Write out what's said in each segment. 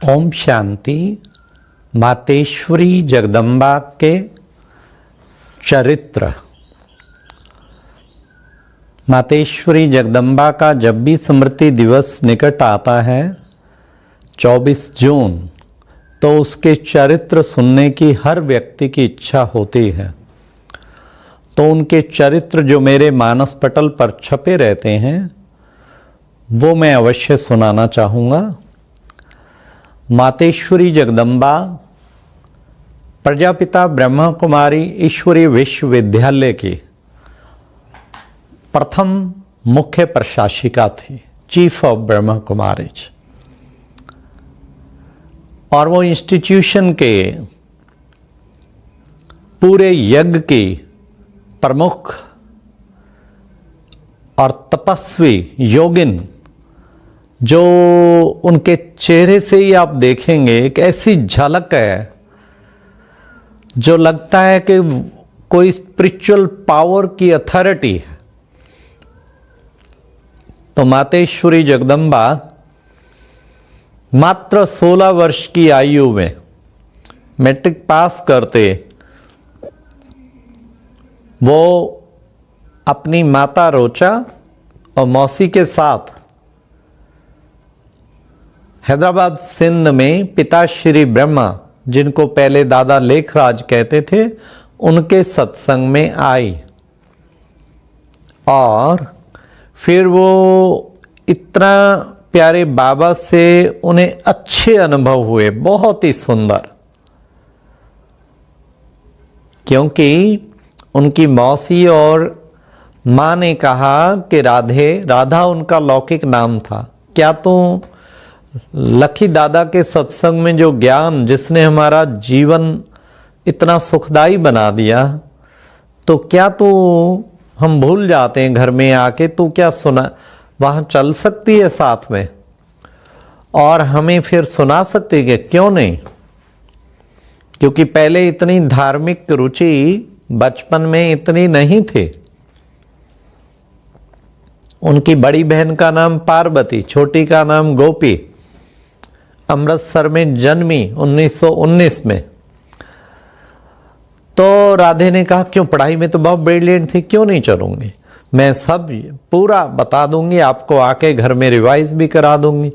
ओम शांति। मातेश्वरी जगदम्बा के चरित्र। मातेश्वरी जगदम्बा का जब भी स्मृति दिवस निकट आता है 24 जून, तो उसके चरित्र सुनने की हर व्यक्ति की इच्छा होती है। तो उनके चरित्र जो मेरे मानस पटल पर छपे रहते हैं वो मैं अवश्य सुनाना चाहूँगा। मातेश्वरी जगदम्बा प्रजापिता ब्रह्मा कुमारी ईश्वरीय विश्वविद्यालय की प्रथम मुख्य प्रशासिका थी, चीफ ऑफ ब्रह्मा कुमारीज। और वो इंस्टीट्यूशन के पूरे यज्ञ की प्रमुख और तपस्वी योगिन, जो उनके चेहरे से ही आप देखेंगे एक ऐसी झलक है जो लगता है कि कोई स्पिरिचुअल पावर की अथॉरिटी है। तो मातेश्वरी जगदम्बा मात्र 16 वर्ष की आयु में मैट्रिक पास करते वो अपनी माता रोचा और मौसी के साथ हैदराबाद सिंध में पिता श्री ब्रह्मा, जिनको पहले दादा लेखराज कहते थे, उनके सत्संग में आई। और फिर वो इतना प्यारे बाबा से उन्हें अच्छे अनुभव हुए, बहुत ही सुंदर। क्योंकि उनकी मौसी और माँ ने कहा कि राधा उनका लौकिक नाम था, क्या तू लखी दादा के सत्संग में जो ज्ञान जिसने हमारा जीवन इतना सुखदाई बना दिया, तो क्या तू हम भूल जाते हैं घर में आके, तू क्या सुना वहाँ चल सकती है साथ में और हमें फिर सुना सकती है? क्यों नहीं? क्योंकि पहले इतनी धार्मिक रुचि बचपन में इतनी नहीं थी। उनकी बड़ी बहन का नाम पार्वती, छोटी का नाम गोपी, अमृतसर में जन्मी 1919 में। तो राधे ने कहा क्यों, पढ़ाई में तो बहुत ब्रिलियंट थी, क्यों नहीं चलूंगी, मैं सब पूरा बता दूंगी आपको, आके घर में रिवाइज भी करा दूंगी।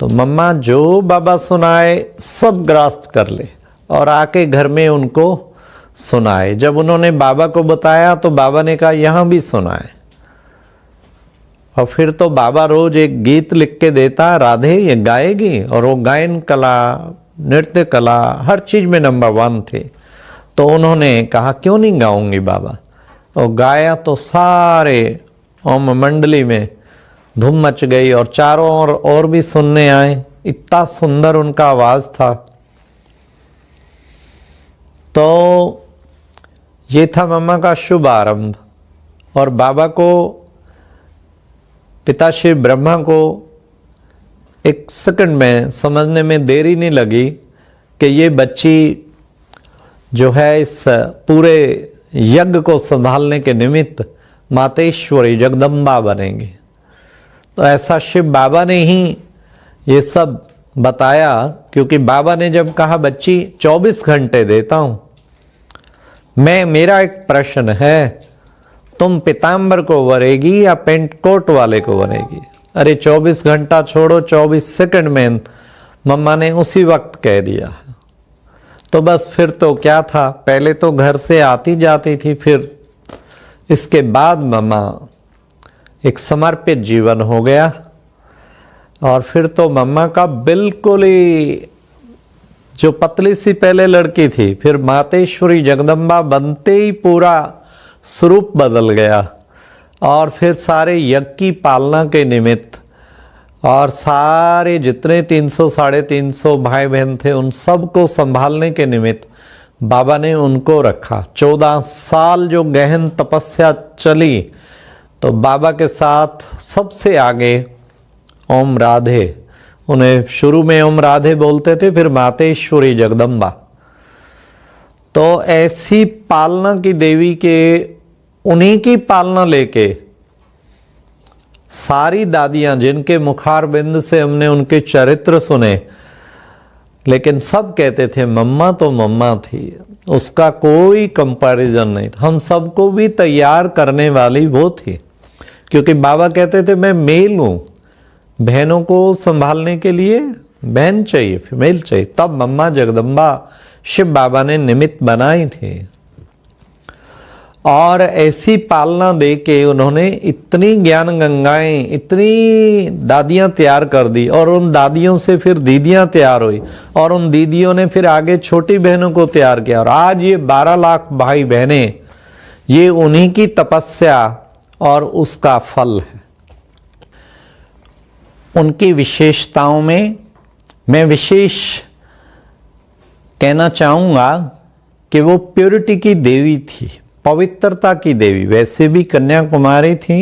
तो मम्मा जो बाबा सुनाए सब ग्रास्प कर ले और आके घर में उनको सुनाए। जब उन्होंने बाबा को बताया तो बाबा ने कहा यहाँ भी सुनाए। और फिर तो बाबा रोज एक गीत लिख के देता, राधे ये गाएगी, और वो गायन कला, नृत्य कला, हर चीज में नंबर 1 थे। तो उन्होंने कहा क्यों नहीं गाऊंगी बाबा, और गाया तो सारे ओम मंडली में धूम मच गई और चारों ओर और भी सुनने आए। इतना सुंदर उनका आवाज था। तो ये था मम्मा का शुभ आरंभ। और बाबा को, पिता श्री ब्रह्मा को एक सेकंड में समझने में देरी नहीं लगी कि ये बच्ची जो है इस पूरे यज्ञ को संभालने के निमित्त मातेश्वरी जगदम्बा बनेंगी। तो ऐसा शिव बाबा ने ही ये सब बताया, क्योंकि बाबा ने जब कहा बच्ची 24 घंटे देता हूं, मेरा एक प्रश्न है, तुम पिताम्बर को वरेगी या पेंट कोट वाले को वरेगी? अरे 24 घंटा छोड़ो, 24 सेकंड में मम्मा ने उसी वक्त कह दिया। तो बस फिर तो क्या था, पहले तो घर से आती जाती थी, फिर इसके बाद मम्मा एक समर्पित जीवन हो गया। और फिर तो मम्मा का बिल्कुल ही, जो पतली सी पहले लड़की थी, फिर मातेश्वरी जगदम्बा बनते ही पूरा स्वरूप बदल गया। और फिर सारे यज्ञ की पालना के निमित्त और सारे जितने 300 साढ़े 300 भाई बहन थे उन सबको संभालने के निमित्त बाबा ने उनको रखा। 14 साल जो गहन तपस्या चली, तो बाबा के साथ सबसे आगे ओम राधे, उन्हें शुरू में ओम राधे बोलते थे, फिर मातेश्वरी जगदम्बा। तो ऐसी पालना की देवी के, उन्हीं की पालना लेके सारी दादियां जिनके मुखारबिंद से हमने उनके चरित्र सुने, लेकिन सब कहते थे मम्मा तो मम्मा थी, उसका कोई कंपैरिजन नहीं था। हम सबको भी तैयार करने वाली वो थी, क्योंकि बाबा कहते थे मैं मेल हूं, बहनों को संभालने के लिए बहन चाहिए, फीमेल चाहिए। तब मम्मा जगदम्बा शिव बाबा ने निमित्त बनाई थी, और ऐसी पालना दे के उन्होंने इतनी ज्ञान गंगाएं, इतनी दादियां तैयार कर दी, और उन दादियों से फिर दीदियां तैयार हुई, और उन दीदियों ने फिर आगे छोटी बहनों को तैयार किया, और आज ये 12 लाख भाई बहनें, ये उन्हीं की तपस्या और उसका फल है। उनकी विशेषताओं में मैं विशेष कहना चाहूंगा कि वो प्योरिटी की देवी थी, पवित्रता की देवी। वैसे भी कन्याकुमारी थी,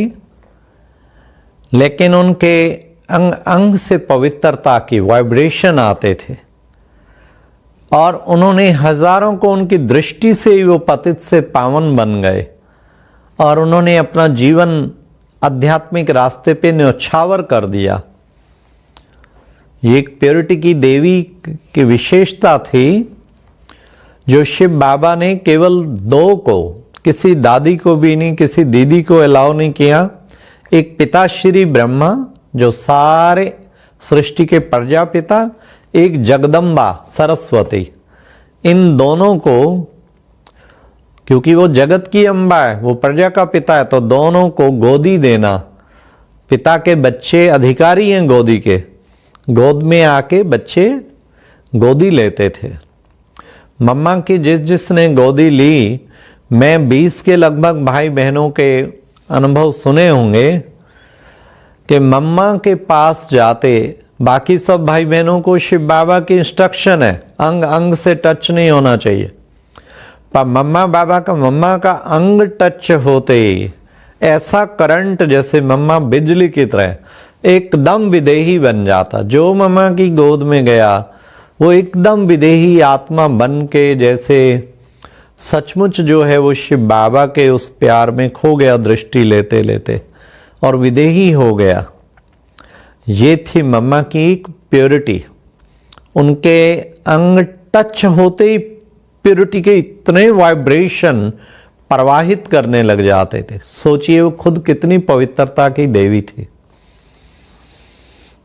लेकिन उनके अंग अंग से पवित्रता की वाइब्रेशन आते थे, और उन्होंने हजारों को, उनकी दृष्टि से ही वो पतित से पावन बन गए, और उन्होंने अपना जीवन आध्यात्मिक रास्ते पे न्यौछावर कर दिया। ये एक प्योरिटी की देवी की विशेषता थी, जो शिव बाबा ने केवल 2 को, किसी दादी को भी नहीं, किसी दीदी को अलाउ नहीं किया। एक पिता श्री ब्रह्मा जो सारे सृष्टि के प्रजापिता, एक जगदम्बा सरस्वती, इन दोनों को, क्योंकि वो जगत की अम्बा है, वो प्रजा का पिता है, तो दोनों को गोदी देना। पिता के बच्चे अधिकारी हैं गोदी के, गोद में आके बच्चे गोदी लेते थे। मम्मा की जिसने गोदी ली, मैं 20 के लगभग भाई बहनों के अनुभव सुने होंगे कि मम्मा के पास जाते, बाकी सब भाई बहनों को शिव बाबा की इंस्ट्रक्शन है, अंग अंग से टच नहीं होना चाहिए, पर मम्मा का अंग टच होते ही ऐसा करंट, जैसे मम्मा बिजली की तरह एकदम विदेही बन जाता। जो मम्मा की गोद में गया वो एकदम विदेही आत्मा बन के, जैसे सचमुच जो है वो शिव बाबा के उस प्यार में खो गया, दृष्टि लेते लेते, और विदेही हो गया। ये थी मम्मा की प्योरिटी। उनके अंग टच होते ही प्योरिटी के इतने वाइब्रेशन प्रवाहित करने लग जाते थे। सोचिए वो खुद कितनी पवित्रता की देवी थी।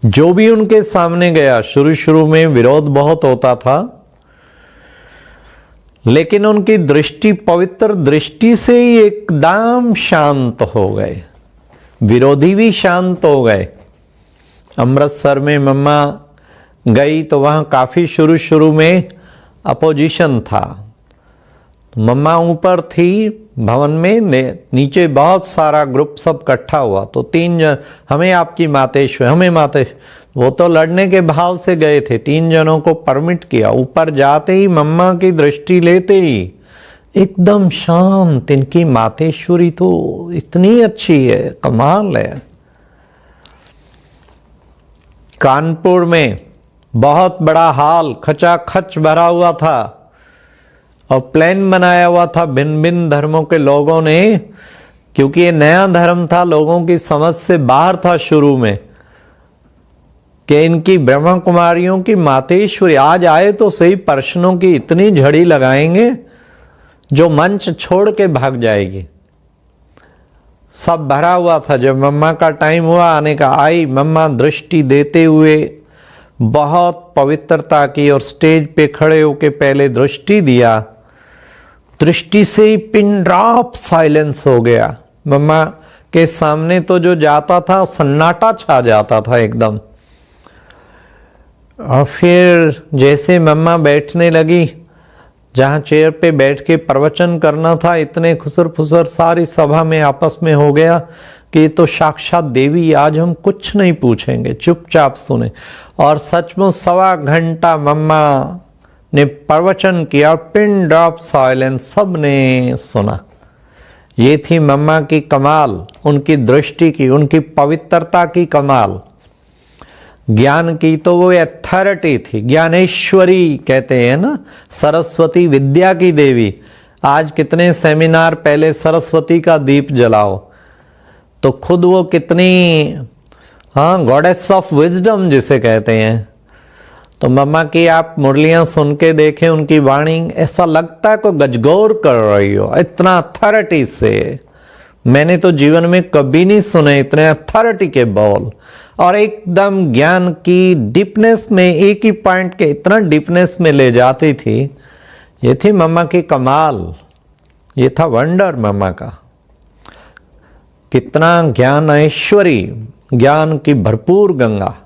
जो भी उनके सामने गया, शुरू में विरोध बहुत होता था, लेकिन उनकी दृष्टि, पवित्र दृष्टि से ही एकदम शांत हो गए, विरोधी भी शांत हो गए। अमृतसर में मम्मा गई तो वहाँ काफ़ी शुरू में अपोजिशन था। मम्मा ऊपर थी भवन में, नीचे बहुत सारा ग्रुप सब इकट्ठा हुआ, तो 3 जन, हमें आपकी मातेश्वर, हमें मातेश्वर, वो तो लड़ने के भाव से गए थे। 3 जनों को परमिट किया। ऊपर जाते ही मम्मा की दृष्टि लेते ही एकदम शांत। इनकी मातेश्वरी तो इतनी अच्छी है, कमाल है। कानपुर में बहुत बड़ा हॉल खचाखच भरा हुआ था, और प्लान बनाया हुआ था भिन्न भिन्न धर्मों के लोगों ने, क्योंकि ये नया धर्म था, लोगों की समझ से बाहर था शुरू में, कि इनकी ब्रह्मा कुमारियों की मातेश्वरी आज आए तो सही, प्रश्नों की इतनी झड़ी लगाएंगे जो मंच छोड़ के भाग जाएगी। सब भरा हुआ था। जब मम्मा का टाइम हुआ आने का, आई मम्मा दृष्टि देते हुए बहुत पवित्रता की, और स्टेज पे खड़े होके पहले दृष्टि दिया। दृष्टि से ही पिन ड्रॉप साइलेंस हो गया। मम्मा के सामने तो जो जाता था सन्नाटा छा जाता था एकदम। और फिर जैसे मम्मा बैठने लगी, जहाँ चेयर पे बैठ के प्रवचन करना था, इतने खुसर फुसर सारी सभा में आपस में हो गया कि ये तो साक्षात देवी, आज हम कुछ नहीं पूछेंगे, चुपचाप सुने। और सचमुच 1.25 घंटा मम्मा ने प्रवचन किया, पिन ड्रॉप साइलेंस, सब ने सुना। ये थी मम्मा की कमाल, उनकी दृष्टि की, उनकी पवित्रता की कमाल। ज्ञान की तो वो अथॉरिटी थी, ज्ञानेश्वरी कहते हैं ना, सरस्वती विद्या की देवी। आज कितने सेमिनार, पहले सरस्वती का दीप जलाओ, तो खुद वो कितनी, हाँ, गॉडेस ऑफ विजडम जिसे कहते हैं, तो मम्मा की आप मुरलियां सुन के देखें, उनकी वाणी ऐसा लगता है कोई गजगौर कर रही हो, इतना अथॉरिटी से। मैंने तो जीवन में कभी नहीं सुने इतने अथॉरिटी के बोल, और एकदम ज्ञान की डीपनेस में, एक ही पॉइंट के इतना डीपनेस में ले जाती थी। ये थी मम्मा की कमाल, ये था वंडर मम्मा का। कितना ज्ञान ऐश्वरी, ज्ञान की भरपूर गंगा।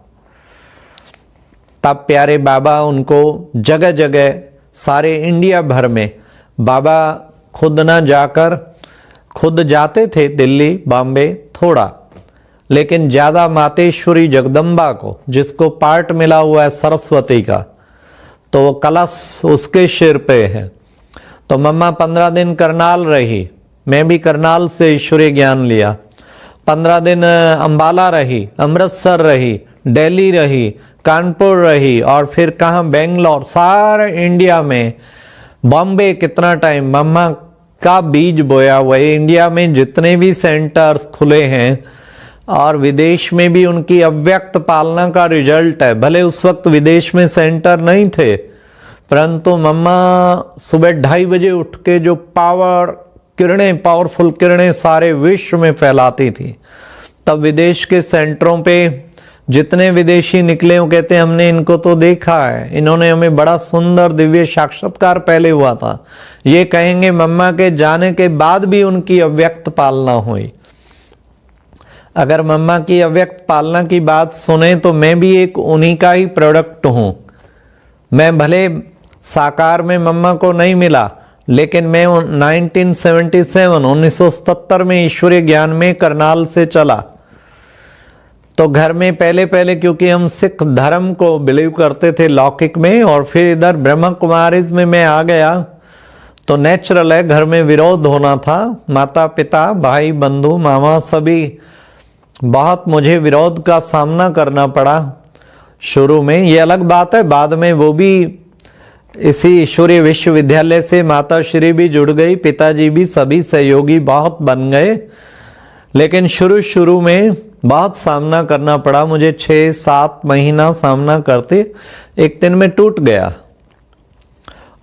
तब प्यारे बाबा उनको जगह जगह सारे इंडिया भर में, बाबा खुद ना जाकर, खुद जाते थे दिल्ली बॉम्बे थोड़ा, लेकिन ज़्यादा मातेश्वरी जगदम्बा को, जिसको पार्ट मिला हुआ है सरस्वती का, तो वो कलश उसके सिर पे है। तो मम्मा 15 दिन करनाल रही, मैं भी करनाल से ईश्वरीय ज्ञान लिया। 15 दिन अंबाला रही, अमृतसर रही, दिल्ली रही, कानपुर रही, और फिर कहाँ बेंगलोर, सारे इंडिया में, बॉम्बे कितना टाइम मम्मा का बीज बोया हुआ है। इंडिया में जितने भी सेंटर्स खुले हैं और विदेश में भी उनकी अव्यक्त पालना का रिजल्ट है। भले उस वक्त विदेश में सेंटर नहीं थे, परंतु मम्मा सुबह 2:30 बजे उठ के जो पावरफुल किरणें सारे विश्व में फैलाती थी। तब विदेश के सेंटरों पे जितने विदेशी निकले, वो कहते हैं हमने इनको तो देखा है, इन्होंने हमें बड़ा सुंदर दिव्य साक्षात्कार पहले हुआ था। ये कहेंगे मम्मा के जाने के बाद भी उनकी अव्यक्त पालना हुई। अगर मम्मा की अव्यक्त पालना की बात सुने तो मैं भी एक उन्हीं का ही प्रोडक्ट हूँ। मैं भले साकार में मम्मा को नहीं मिला, लेकिन मैं 1977 में ईश्वरीय ज्ञान में करनाल से चला। तो घर में पहले क्योंकि हम सिख धर्म को बिलीव करते थे लौकिक में, और फिर इधर ब्रह्म कुमारीज में मैं आ गया, तो नेचुरल है घर में विरोध होना था। माता पिता भाई बंधु मामा सभी, बहुत मुझे विरोध का सामना करना पड़ा शुरू में। ये अलग बात है, बाद में वो भी इसी ईश्वरीय विश्वविद्यालय से माता श्री भी जुड़ गई, पिताजी भी, सभी सहयोगी बहुत बन गए। लेकिन शुरू में बहुत सामना करना पड़ा मुझे। 6-7 महीना सामना करते एक दिन में टूट गया,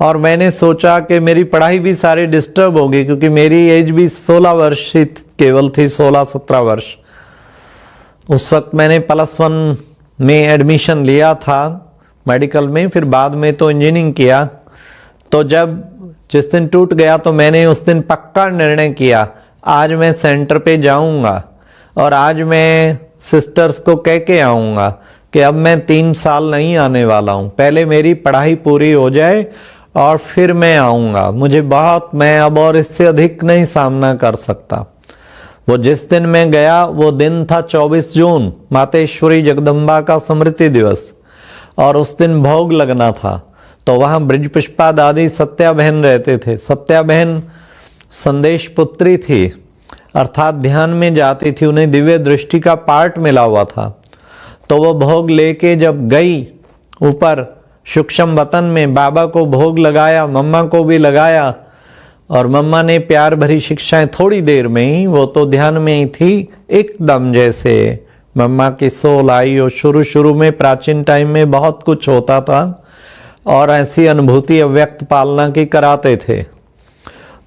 और मैंने सोचा कि मेरी पढ़ाई भी सारी डिस्टर्ब होगी, क्योंकि मेरी एज भी 16 वर्ष ही केवल थी, 16-17 वर्ष। उस वक्त मैंने +1 में एडमिशन लिया था मेडिकल में, फिर बाद में तो इंजीनियरिंग किया। तो जिस दिन टूट गया, तो मैंने उस दिन पक्का निर्णय किया, आज मैं सेंटर पे जाऊंगा, और आज मैं सिस्टर्स को कह के आऊँगा कि अब मैं 3 साल नहीं आने वाला हूँ, पहले मेरी पढ़ाई पूरी हो जाए और फिर मैं आऊँगा। मैं अब और इससे अधिक नहीं सामना कर सकता। वो जिस दिन मैं गया, वो दिन था 24 जून, मातेश्वरी जगदम्बा का स्मृति दिवस, और उस दिन भोग लगना था। तो वहाँ ब्रज पुष्पा दादी सत्या बहन रहते थे। सत्या बहन संदेश पुत्री थी, अर्थात ध्यान में जाती थी, उन्हें दिव्य दृष्टि का पार्ट मिला हुआ था। तो वो भोग लेके जब गई ऊपर सूक्ष्म वतन में, बाबा को भोग लगाया, मम्मा को भी लगाया, और मम्मा ने प्यार भरी शिक्षाएं थोड़ी देर में ही, वो तो ध्यान में ही थी एकदम, जैसे मम्मा की सोल आई। और शुरू में प्राचीन टाइम में बहुत कुछ होता था, और ऐसी अनुभूति अव्यक्त पालना की कराते थे।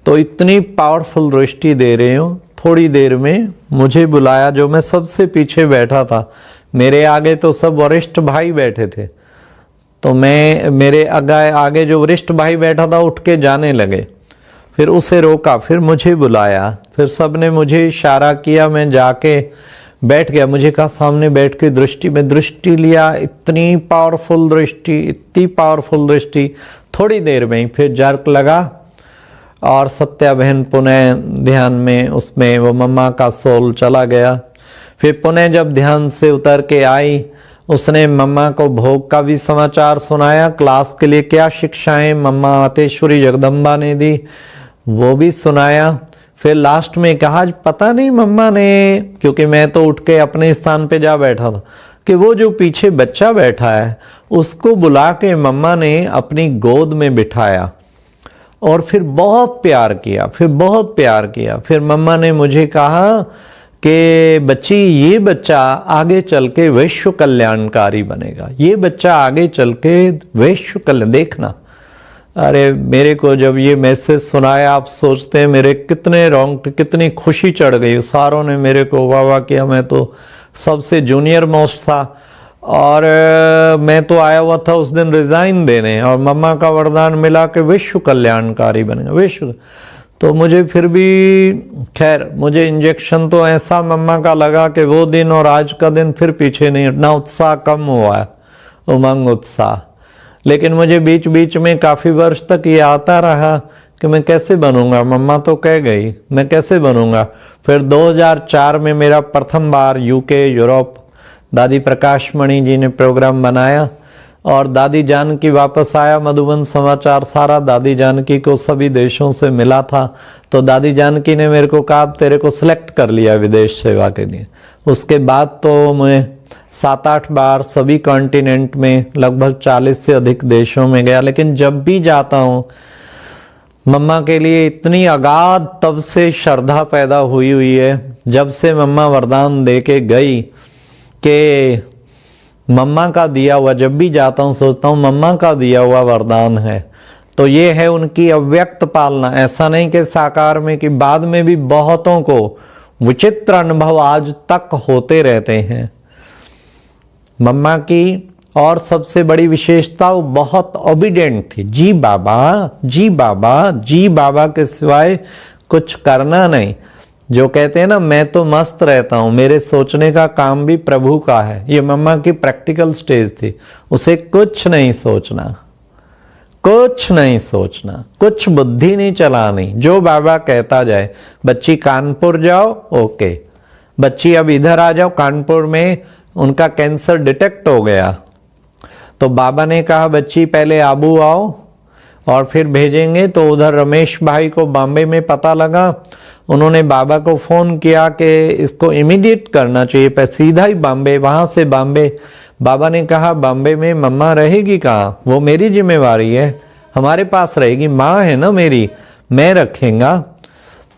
तो इतनी पावरफुल दृष्टि दे रहे हो, थोड़ी देर में मुझे बुलाया, जो मैं सबसे पीछे बैठा था। मेरे आगे तो सब वरिष्ठ भाई बैठे थे, तो मेरे आगे जो वरिष्ठ भाई बैठा था उठ के जाने लगे। फिर उसे रोका, फिर मुझे बुलाया, फिर सबने मुझे इशारा किया, मैं जाके बैठ गया। मुझे कहा सामने बैठ के दृष्टि लिया, इतनी पावरफुल दृष्टि, थोड़ी देर में ही फिर जर्क लगा, और सत्या बहन पुनः ध्यान में, उसमें वो मम्मा का सोल चला गया। फिर पुनः जब ध्यान से उतर के आई, उसने मम्मा को भोग का भी समाचार सुनाया, क्लास के लिए क्या शिक्षाएं मम्मा मातेश्वरी जगदम्बा ने दी वो भी सुनाया। फिर लास्ट में कहा पता नहीं मम्मा ने, क्योंकि मैं तो उठ के अपने स्थान पे जा बैठा था, कि वो जो पीछे बच्चा बैठा है उसको बुला के मम्मा ने अपनी गोद में बिठाया, और फिर बहुत प्यार किया। फिर मम्मा ने मुझे कहा कि बच्ची, ये बच्चा आगे चल के विश्व कल्याणकारी बनेगा, ये बच्चा आगे चल के विश्व कल्याण, देखना। अरे मेरे को जब ये मैसेज सुनाया, आप सोचते हैं मेरे कितने रोंगटे, कितनी खुशी चढ़ गई। सारों ने मेरे को वाह वाह किया। मैं तो सबसे जूनियर मोस्ट था और मैं तो आया हुआ था उस दिन रिजाइन देने, और मम्मा का वरदान मिला कि विश्व कल्याणकारी बनेगा, विश्व। तो मुझे फिर भी, खैर मुझे इंजेक्शन तो ऐसा मम्मा का लगा कि वो दिन और आज का दिन फिर पीछे नहीं हटना, उत्साह कम हुआ है, उमंग उत्साह। लेकिन मुझे बीच बीच में काफ़ी वर्ष तक ये आता रहा कि मैं कैसे बनूंगा, मम्मा तो कह गई, मैं कैसे बनूंगा। फिर 2004 में मेरा प्रथम बार यूके, यूरोप, दादी प्रकाश मणि जी ने प्रोग्राम बनाया और दादी जानकी वापस आया। मधुबन समाचार सारा दादी जानकी को सभी देशों से मिला था। तो दादी जानकी ने मेरे को कहा, तेरे को सिलेक्ट कर लिया विदेश सेवा के लिए। उसके बाद तो मैं 7-8 बार सभी कॉन्टिनेंट में लगभग 40 से अधिक देशों में गया। लेकिन जब भी जाता हूँ, मम्मा के लिए इतनी अगाध तब से श्रद्धा पैदा हुई है, जब से मम्मा वरदान दे के गई, कि मम्मा का दिया हुआ, जब भी जाता हूँ सोचता हूँ मम्मा का दिया हुआ वरदान है। तो ये है उनकी अव्यक्त पालना। ऐसा नहीं कि साकार में, कि बाद में भी बहुतों को विचित्र अनुभव आज तक होते रहते हैं मम्मा की। और सबसे बड़ी विशेषता, वो बहुत ओबीडिएंट थी। जी बाबा, जी बाबा, जी बाबा के सिवाय कुछ करना नहीं। जो कहते हैं ना, मैं तो मस्त रहता हूं, मेरे सोचने का काम भी प्रभु का है, ये मम्मा की प्रैक्टिकल स्टेज थी। उसे कुछ नहीं सोचना, कुछ नहीं सोचना, कुछ बुद्धि नहीं चलानी, जो बाबा कहता जाए। बच्ची कानपुर जाओ, ओके, बच्ची अब इधर आ जाओ। कानपुर में उनका कैंसर डिटेक्ट हो गया, तो बाबा ने कहा बच्ची पहले आबू आओ और फिर भेजेंगे। तो उधर रमेश भाई को बॉम्बे में पता लगा, उन्होंने बाबा को फ़ोन किया कि इसको इमीडिएट करना चाहिए, पर सीधा ही बॉम्बे, वहाँ से बॉम्बे। बाबा ने कहा बॉम्बे में मम्मा रहेगी कहाँ, वो मेरी जिम्मेवारी है, हमारे पास रहेगी, माँ है ना मेरी, मैं रखेंगा,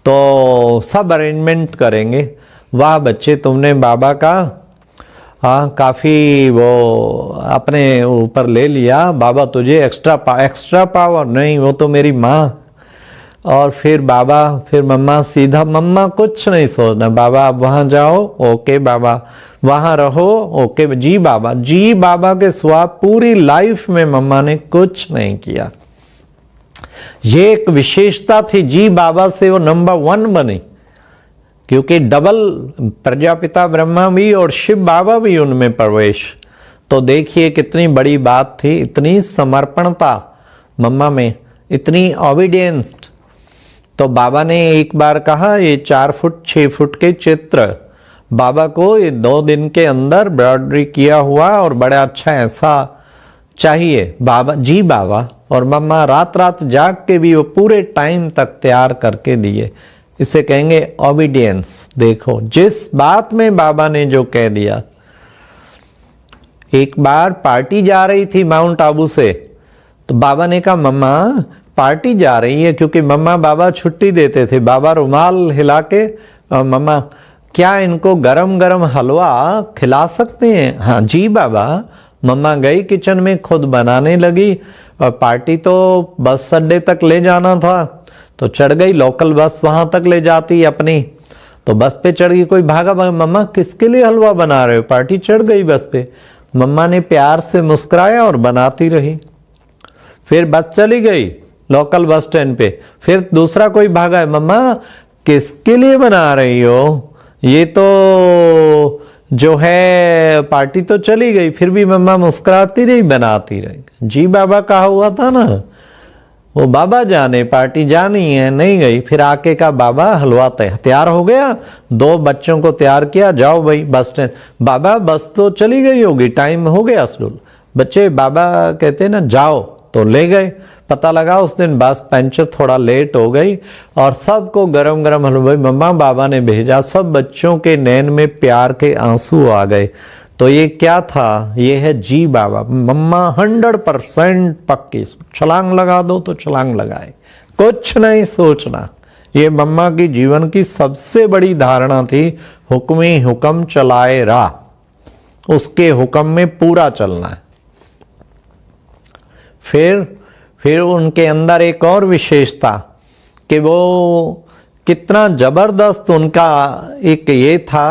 तो सब अरेंजमेंट करेंगे। वाह बच्चे, तुमने बाबा का काफ़ी वो अपने ऊपर ले लिया। बाबा तुझे एक्स्ट्रा पावर नहीं, वो तो मेरी माँ। और फिर बाबा, फिर मम्मा, सीधा मम्मा कुछ नहीं सोचना, बाबा आप वहाँ जाओ, ओके बाबा, वहाँ रहो, ओके जी बाबा। जी बाबा के सिवा पूरी लाइफ में मम्मा ने कुछ नहीं किया। ये एक विशेषता थी, जी बाबा से वो नंबर 1 बनी, क्योंकि डबल प्रजापिता ब्रह्मा भी और शिव बाबा भी उनमें प्रवेश। तो देखिए कितनी बड़ी बात थी, इतनी समर्पणता मम्मा में, इतनी ओबीडियंस। तो बाबा ने एक बार कहा, ये 4 फुट 6 फुट के चित्र बाबा को ये 2 दिन के अंदर ब्रॉडरी किया हुआ और बड़ा अच्छा ऐसा चाहिए बाबा, जी बाबा। और मम्मा रात रात जाग के भी वो पूरे टाइम तक तैयार करके दिए। इसे कहेंगे ओबीडियंस। देखो जिस बात में बाबा ने जो कह दिया। एक बार पार्टी जा रही थी माउंट आबू से, तो बाबा ने कहा मम्मा पार्टी जा रही है, क्योंकि मम्मा बाबा छुट्टी देते थे। बाबा रुमाल हिला के, मम्मा क्या इनको गरम गरम हलवा खिला सकते हैं? हाँ जी बाबा। मम्मा गई किचन में, खुद बनाने लगी, और पार्टी तो बस अड्डे तक ले जाना था, तो चढ़ गई। लोकल बस वहां तक ले जाती अपनी, तो बस पे चढ़ गई। कोई भागा भागा, मम्मा किसके लिए हलवा बना रहे हो? पार्टी चढ़ गई बस पे। मम्मा ने प्यार से मुस्कुराया और बनाती रही। फिर बस चली गई लोकल बस स्टैंड पे। फिर दूसरा कोई भागा, मम्मा किसके लिए बना रही हो? ये तो जो है पार्टी तो चली गई। फिर भी मम्मा मुस्कुराती रही, बनाती रही। जी बाबा कहा हुआ था ना, वो बाबा जाने, पार्टी जानी है, नहीं गई। फिर आके का बाबा हलवा तैयार हो गया, 2 बच्चों को तैयार किया, जाओ भाई बस स्टैंड। बाबा बस तो चली गई होगी, टाइम हो गया शेड्यूल। बच्चे बाबा कहते ना जाओ, तो ले गए। पता लगा उस दिन बस पंचर थोड़ा लेट हो गई, और सबको गरम गरम हलवा मम्मा बाबा ने भेजा। सब बच्चों के नैन में प्यार के आंसू आ गए। तो ये क्या था? ये है जी बाबा। मम्मा 100% पक्की, छलांग लगा दो तो छलांग लगाए, कुछ नहीं सोचना। ये मम्मा की जीवन की सबसे बड़ी धारणा थी, हुक्म ही हुक्म चलाए राह, उसके हुक्म में पूरा चलना है। फिर उनके अंदर एक और विशेषता कि वो कितना जबरदस्त उनका एक ये था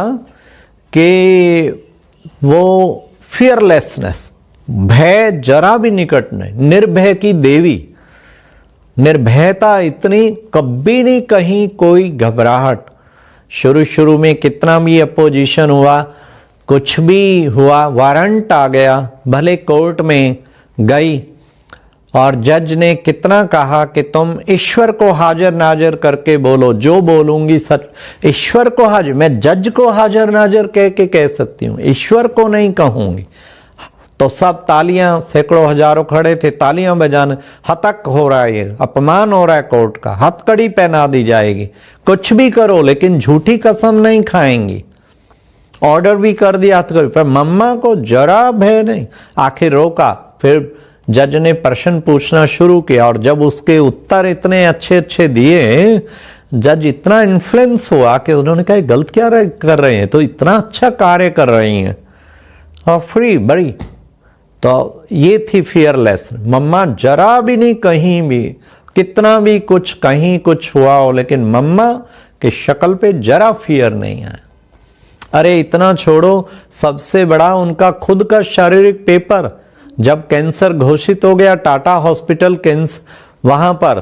कि वो फियरलेसनेस, भय जरा भी निकट नहीं, निर्भय की देवी, निर्भयता इतनी, कभी नहीं कहीं कोई घबराहट। शुरू में कितना भी अपोजिशन हुआ, कुछ भी हुआ, वारंट आ गया, भले कोर्ट में गई और जज ने कितना कहा कि तुम ईश्वर को हाजिर नाजिर करके बोलो, जो बोलूंगी सच। ईश्वर को हाजिर, मैं जज को हाजिर नाजिर कह सकती हूँ, ईश्वर को नहीं कहूंगी। तो सब तालियां, सैकड़ों हजारों खड़े थे तालियां बजाने, हतक हो रहा है, ये अपमान हो रहा है कोर्ट का, हथकड़ी पहना दी जाएगी, कुछ भी करो लेकिन झूठी कसम नहीं खाएंगी। ऑर्डर भी कर दिया हथकड़ी पर, मम्मा को जरा भय नहीं। आखिर रोका, फिर जज ने प्रश्न पूछना शुरू किया और जब उसके उत्तर इतने अच्छे अच्छे दिए, जज इतना इन्फ्लुएंस हुआ कि उन्होंने कहा गलत क्या कर रहे हैं, तो इतना अच्छा कार्य कर रही हैं और फ्री बड़ी। तो ये थी फियरलेस। मम्मा जरा भी नहीं, कहीं भी कितना भी कुछ कहीं कुछ हुआ हो, लेकिन मम्मा के शक्ल पे जरा फियर नहीं है। अरे इतना छोड़ो, सबसे बड़ा उनका खुद का शारीरिक पेपर, जब कैंसर घोषित हो गया टाटा हॉस्पिटल कैंसर, वहां पर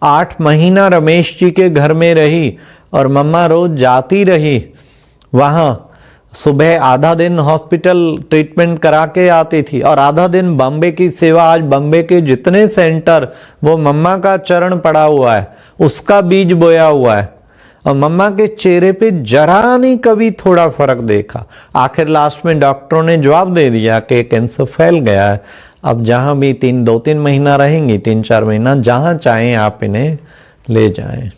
8 महीना रमेश जी के घर में रही और मम्मा रोज जाती रही वहां। सुबह आधा दिन हॉस्पिटल ट्रीटमेंट करा के आती थी और आधा दिन बॉम्बे की सेवा। आज बॉम्बे के जितने सेंटर, वो मम्मा का चरण पड़ा हुआ है, उसका बीज बोया हुआ है और मम्मा के चेहरे पे जरा नहीं कभी थोड़ा फर्क देखा। आखिर लास्ट में डॉक्टरों ने जवाब दे दिया कि कैंसर फैल गया है, अब जहां भी 2-3 महीना रहेंगी, 3-4 महीना, जहां चाहें आप इन्हें ले जाएं।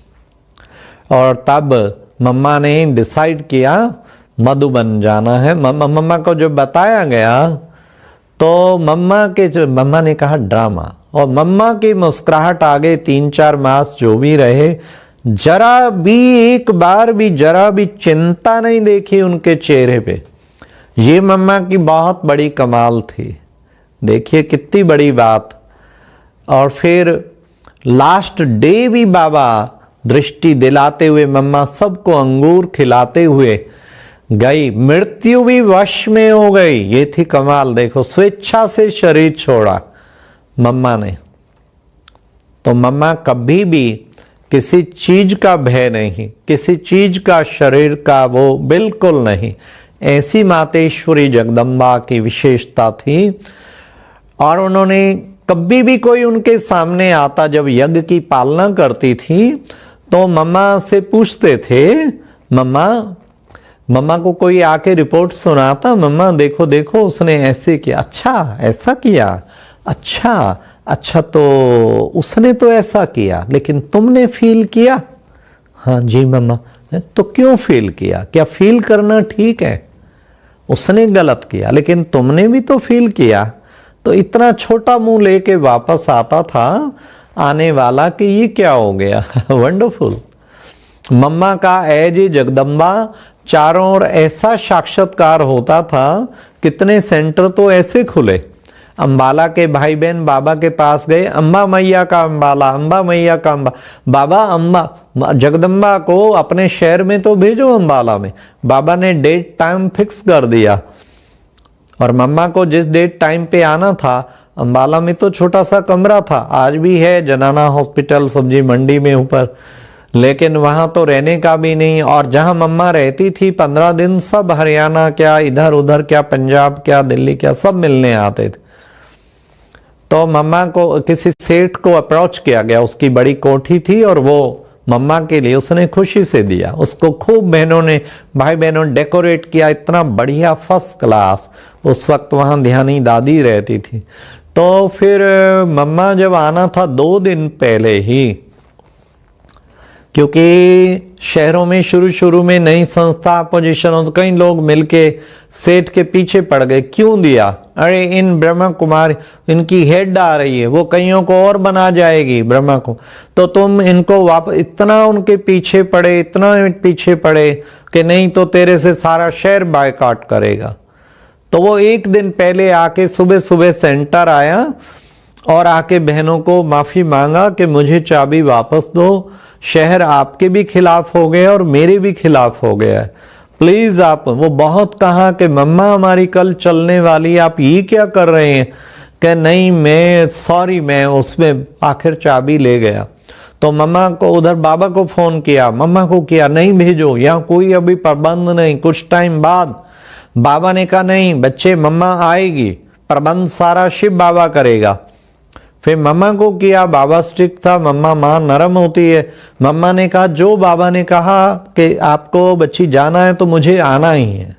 और तब मम्मा ने डिसाइड किया मधुबन जाना है। मम्मा को जो बताया गया तो मम्मा ने कहा ड्रामा, और मम्मा की मुस्कुराहट आगे 3-4 मास जो भी रहे, जरा भी एक बार भी जरा भी चिंता नहीं देखी उनके चेहरे पे। ये मम्मा की बहुत बड़ी कमाल थी, देखिए कितनी बड़ी बात। और फिर लास्ट डे भी बाबा दृष्टि दिलाते हुए मम्मा सबको अंगूर खिलाते हुए गई, मृत्यु भी वश में हो गई। ये थी कमाल, देखो स्वेच्छा से शरीर छोड़ा मम्मा ने। तो मम्मा कभी भी किसी चीज का भय नहीं, किसी चीज का शरीर का वो बिल्कुल नहीं। ऐसी मातेश्वरी जगदम्बा की विशेषता थी। और उन्होंने कभी भी कोई उनके सामने आता, जब यज्ञ की पालना करती थी तो मम्मा से पूछते थे, मम्मा को कोई आके रिपोर्ट सुनाता, मम्मा देखो देखो उसने ऐसे किया, अच्छा ऐसा किया, अच्छा तो उसने तो ऐसा किया, लेकिन तुमने फील किया? हाँ जी मम्मा। तो क्यों फील किया? क्या फील करना ठीक है? उसने गलत किया लेकिन तुमने भी तो फील किया। तो इतना छोटा मुंह लेके वापस आता था आने वाला कि ये क्या हो गया। वंडरफुल। मम्मा का एज जगदम्बा चारों ओर ऐसा साक्षात्कार होता था। कितने सेंटर तो ऐसे खुले। अंबाला के भाई बहन बाबा के पास गए, अम्बा मैया का अंबाला, अम्बा मैया का अम्बा। बाबा अम्बा जगदम्बा को अपने शहर में तो भेजो अंबाला में। बाबा ने डेट टाइम फिक्स कर दिया और मम्मा को जिस डेट टाइम पे आना था, अंबाला में तो छोटा सा कमरा था, आज भी है जनाना हॉस्पिटल सब्जी मंडी में ऊपर, लेकिन वहां तो रहने का भी नहीं। और जहां मम्मा रहती थी 15 दिन सब हरियाणा क्या, इधर उधर क्या, पंजाब क्या, दिल्ली क्या, सब मिलने आते थे। तो मम्मा को किसी सेठ को अप्रोच किया गया, उसकी बड़ी कोठी थी और वो मम्मा के लिए उसने खुशी से दिया। उसको खूब बहनों ने, भाई बहनों ने डेकोरेट किया, इतना बढ़िया फर्स्ट क्लास। उस वक्त वहां ध्यानी दादी रहती थी। तो फिर मम्मा जब आना था 2 दिन पहले ही, क्योंकि शहरों में शुरू में नई संस्था पोजीशन हो तो कई लोग मिलके सेठ के पीछे पड़ गए, क्यों दिया, अरे इन ब्रह्मा कुमारी इनकी हेड आ रही है, वो कईयों को और बना जाएगी ब्रह्मा को, तो तुम इनको वापस, इतना उनके पीछे पड़े, इतना पीछे पड़े कि नहीं तो तेरे से सारा शहर बायकॉट करेगा। तो वो एक दिन पहले आके सुबह सुबह सेंटर आया और आके बहनों को माफी मांगा कि मुझे चाबी वापस दो, शहर आपके भी खिलाफ हो गया और मेरे भी खिलाफ हो गया है, प्लीज आप। वो बहुत कहा कि मम्मा हमारी कल चलने वाली, आप ये क्या कर रहे हैं, कि नहीं मैं सॉरी, मैं उसमें आखिर चाबी ले गया। तो मम्मा को उधर बाबा को फोन किया, मम्मा को किया, नहीं भेजो, यहाँ कोई अभी प्रबंध नहीं, कुछ टाइम बाद। बाबा ने कहा नहीं बच्चे, मम्मा आएगी, प्रबंध सारा शिव बाबा करेगा। फिर मम्मा को किया, बाबा स्ट्रिक्ट था, मम्मा माँ नरम होती है। मम्मा ने कहा जो बाबा ने कहा कि आपको बच्ची जाना है तो मुझे आना ही है।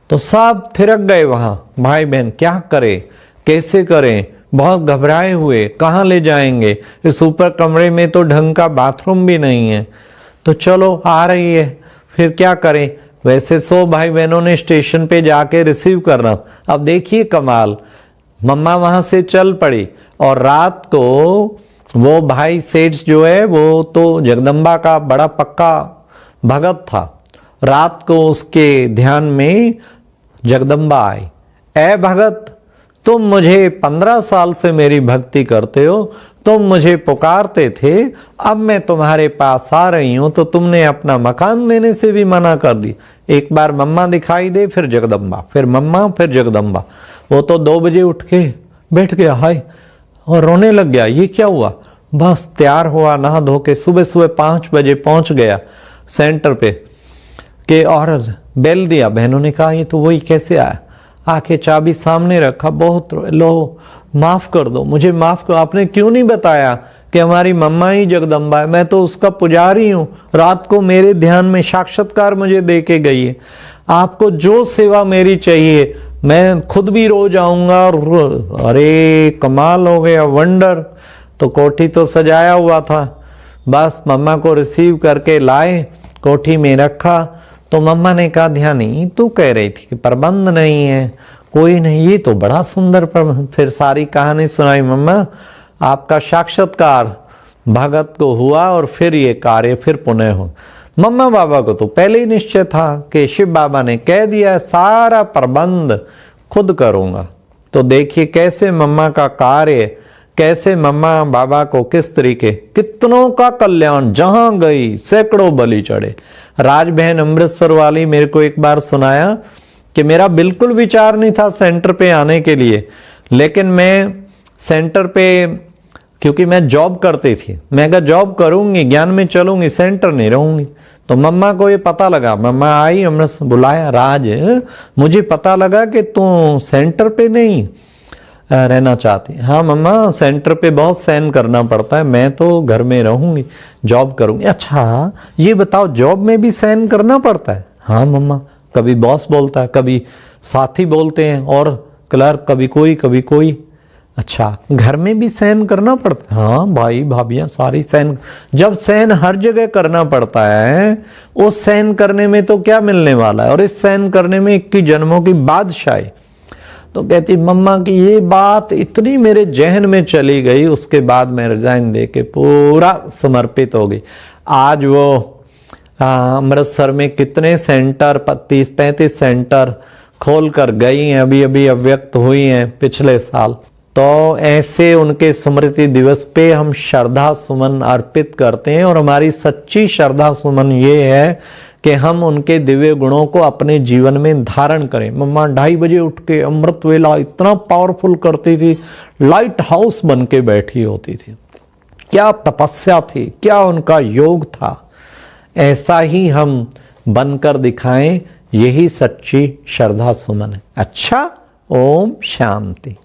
तो सब थिरक गए वहां भाई बहन, क्या करें कैसे करें, बहुत घबराए हुए, कहाँ ले जाएंगे, इस ऊपर कमरे में तो ढंग का बाथरूम भी नहीं है। तो चलो आ रही है, फिर क्या करें। वैसे 100 भाई बहनों ने स्टेशन पे जाके रिसीव करना। अब देखिए कमाल, मम्मा वहां से चल पड़ी और रात को वो भाई सेठ जो है वो तो जगदम्बा का बड़ा पक्का भगत था। रात को उसके ध्यान में जगदम्बा आई, ऐ भगत तुम मुझे 15 साल से मेरी भक्ति करते हो, तुम मुझे पुकारते थे, अब मैं तुम्हारे पास आ रही हूं तो तुमने अपना मकान देने से भी मना कर दी। एक बार मम्मा दिखाई दे, फिर जगदम्बा, फिर मम्मा, फिर जगदम्बा। वो तो 2 बजे उठ के बैठ गया हाय और रोने लग गया, ये क्या हुआ। बस तैयार हुआ, नहा धो के सुबह सुबह 5 बजे पहुंच गया सेंटर पे के, और बेल दिया। बहनों ने कहा ये तो वही कैसे आया, आके चाबी सामने रखा, बहुत लो माफ कर दो, मुझे माफ करो, आपने क्यों नहीं बताया कि हमारी मम्मा ही जगदम्बा है, मैं तो उसका पुजारी हूँ, रात को मेरे ध्यान में साक्षात्कार मुझे दे के गई है, आपको जो सेवा मेरी चाहिए मैं खुद भी रोज आऊंगा। और अरे कमाल हो गया, वंडर। तो कोठी तो सजाया हुआ था, बस मम्मा को रिसीव करके लाए, कोठी में रखा। तो मम्मा ने कहा ध्यानी तू कह रही थी कि प्रबंध नहीं है, कोई नहीं, ये तो बड़ा सुंदर प्रबंध। फिर सारी कहानी सुनाई, मम्मा आपका साक्षात्कार भगत को हुआ और फिर ये कार्य फिर पुनः हो। मम्मा बाबा को तो पहले ही निश्चय था कि शिव बाबा ने कह दिया सारा प्रबंध खुद करूंगा। तो देखिए कैसे मम्मा का कार्य, कैसे मम्मा बाबा को किस तरीके, कितनों का कल्याण, जहां गई सैकड़ों बलि चढ़े। राज बहन अमृतसर वाली मेरे को एक बार सुनाया कि मेरा बिल्कुल विचार नहीं था सेंटर पे आने के लिए, लेकिन मैं सेंटर पे, क्योंकि मैं जॉब करती थी, मैं कहा जॉब करूंगी, ज्ञान में चलूंगी, सेंटर नहीं रहूंगी। तो मम्मा को ये पता लगा, मम्मा आई, हमने बुलाया, राज मुझे पता लगा कि तू सेंटर पे नहीं रहना चाहती। हाँ मम्मा सेंटर पे बहुत सहन करना पड़ता है, मैं तो घर में रहूंगी, जॉब करूंगी। अच्छा ये बताओ जॉब में भी सहन करना पड़ता है। हाँ मम्मा, कभी बॉस बोलता है, कभी साथी बोलते हैं और क्लर्क, कभी कोई कभी कोई। अच्छा घर में भी सहन करना पड़ता है। हाँ भाई भाभियां सारी सहन, जब सहन हर जगह करना पड़ता है, उस सहन करने में तो क्या मिलने वाला है, और इस सहन करने में 21 जन्मों की बादशाही। तो कहती मम्मा की ये बात इतनी मेरे जहन में चली गई, उसके बाद मैं रिजाइन दे के पूरा समर्पित हो गई। आज वो अमृतसर में कितने सेंटर, 30-35 सेंटर खोल कर गई हैं, अभी अभी अव्यक्त हुई हैं पिछले साल। तो ऐसे उनके स्मृति दिवस पे हम श्रद्धा सुमन अर्पित करते हैं, और हमारी सच्ची श्रद्धा सुमन ये है कि हम उनके दिव्य गुणों को अपने जीवन में धारण करें। मम्मा 2:30 बजे उठ के अमृत वेला इतना पावरफुल करती थी, लाइट हाउस बन के बैठी होती थी। क्या तपस्या थी, क्या उनका योग था। ऐसा ही हम बनकर दिखाएं, यही सच्ची श्रद्धा सुमन है। अच्छा, ओम शांति।